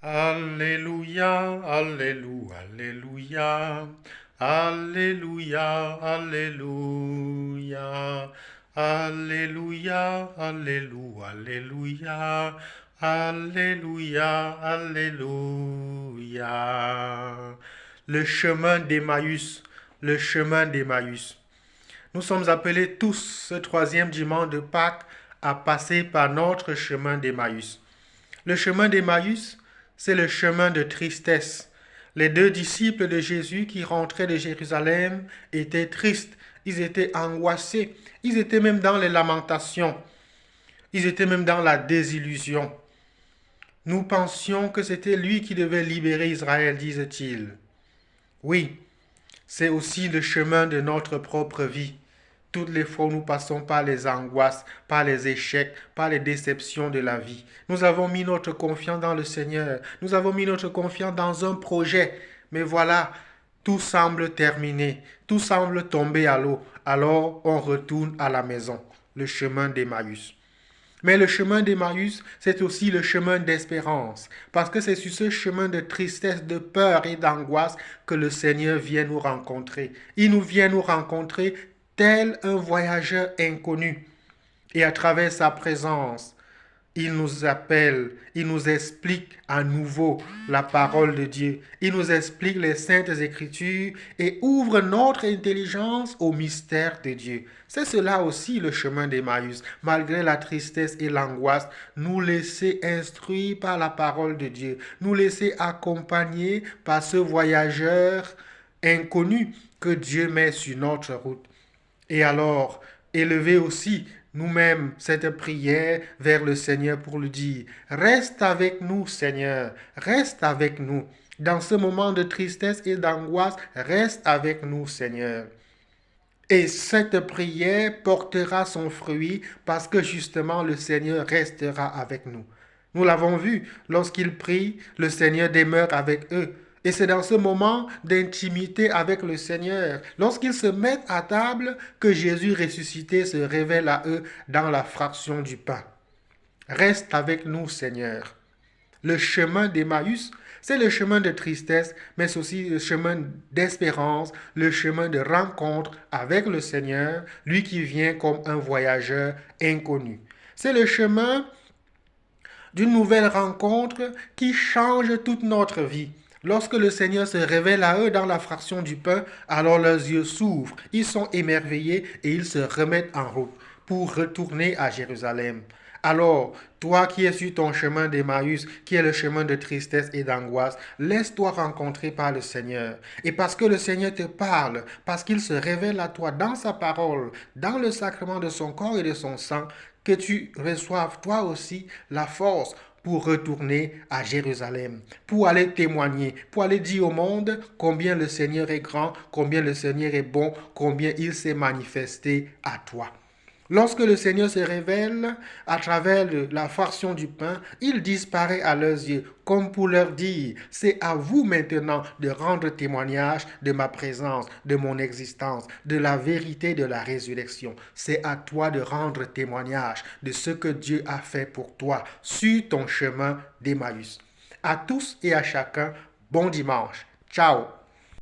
Alléluia, Alléluia, Alléluia, Alléluia, Alléluia, Alléluia, Alléluia, Alléluia, Alléluia, Alléluia. Le chemin d'Emmaüs, le chemin d'Emmaüs. Nous sommes appelés tous ce troisième dimanche de Pâques à passer par notre chemin d'Emmaüs. Le chemin d'Emmaüs, c'est le chemin de tristesse. Les deux disciples de Jésus qui rentraient de Jérusalem étaient tristes, ils étaient angoissés, ils étaient même dans les lamentations, ils étaient même dans la désillusion. Nous pensions que c'était lui qui devait libérer Israël, disent-ils. Oui, c'est aussi le chemin de notre propre vie. Toutes les fois, nous passons par les angoisses, par les échecs, par les déceptions de la vie. Nous avons mis notre confiance dans le Seigneur. Nous avons mis notre confiance dans un projet. Mais voilà, tout semble terminé. Tout semble tomber à l'eau. Alors, on retourne à la maison. Le chemin d'Emmaüs. Mais le chemin d'Emmaüs, c'est aussi le chemin d'espérance. Parce que c'est sur ce chemin de tristesse, de peur et d'angoisse que le Seigneur vient nous rencontrer. Il nous vient nous rencontrer tel un voyageur inconnu. Et à travers sa présence, il nous appelle, il nous explique à nouveau la parole de Dieu. Il nous explique les saintes écritures et ouvre notre intelligence au mystère de Dieu. C'est cela aussi le chemin d'Emmaüs. Malgré la tristesse et l'angoisse, nous laisser instruire par la parole de Dieu. Nous laisser accompagner par ce voyageur inconnu que Dieu met sur notre route. Et alors, élever aussi nous-mêmes cette prière vers le Seigneur pour lui dire, reste avec nous Seigneur, reste avec nous. Dans ce moment de tristesse et d'angoisse, reste avec nous Seigneur. Et cette prière portera son fruit parce que justement le Seigneur restera avec nous. Nous l'avons vu, lorsqu'ils prient, le Seigneur demeure avec eux. Et c'est dans ce moment d'intimité avec le Seigneur, lorsqu'ils se mettent à table, que Jésus ressuscité se révèle à eux dans la fraction du pain. Reste avec nous, Seigneur. Le chemin d'Emmaüs, c'est le chemin de tristesse, mais c'est aussi le chemin d'espérance, le chemin de rencontre avec le Seigneur, lui qui vient comme un voyageur inconnu. C'est le chemin d'une nouvelle rencontre qui change toute notre vie. Lorsque le Seigneur se révèle à eux dans la fraction du pain, alors leurs yeux s'ouvrent, ils sont émerveillés et ils se remettent en route pour retourner à Jérusalem. Alors, toi qui es sur ton chemin d'Emmaüs, qui est le chemin de tristesse et d'angoisse, laisse-toi rencontrer par le Seigneur. Et parce que le Seigneur te parle, parce qu'il se révèle à toi dans sa parole, dans le sacrement de son corps et de son sang, que tu reçoives toi aussi la force pour retourner à Jérusalem, pour aller témoigner, pour aller dire au monde combien le Seigneur est grand, combien le Seigneur est bon, combien il s'est manifesté à toi. Lorsque le Seigneur se révèle à travers la fraction du pain, il disparaît à leurs yeux, comme pour leur dire, c'est à vous maintenant de rendre témoignage de ma présence, de mon existence, de la vérité de la résurrection. C'est à toi de rendre témoignage de ce que Dieu a fait pour toi sur ton chemin d'Emmaüs. À tous et à chacun, bon dimanche. Ciao.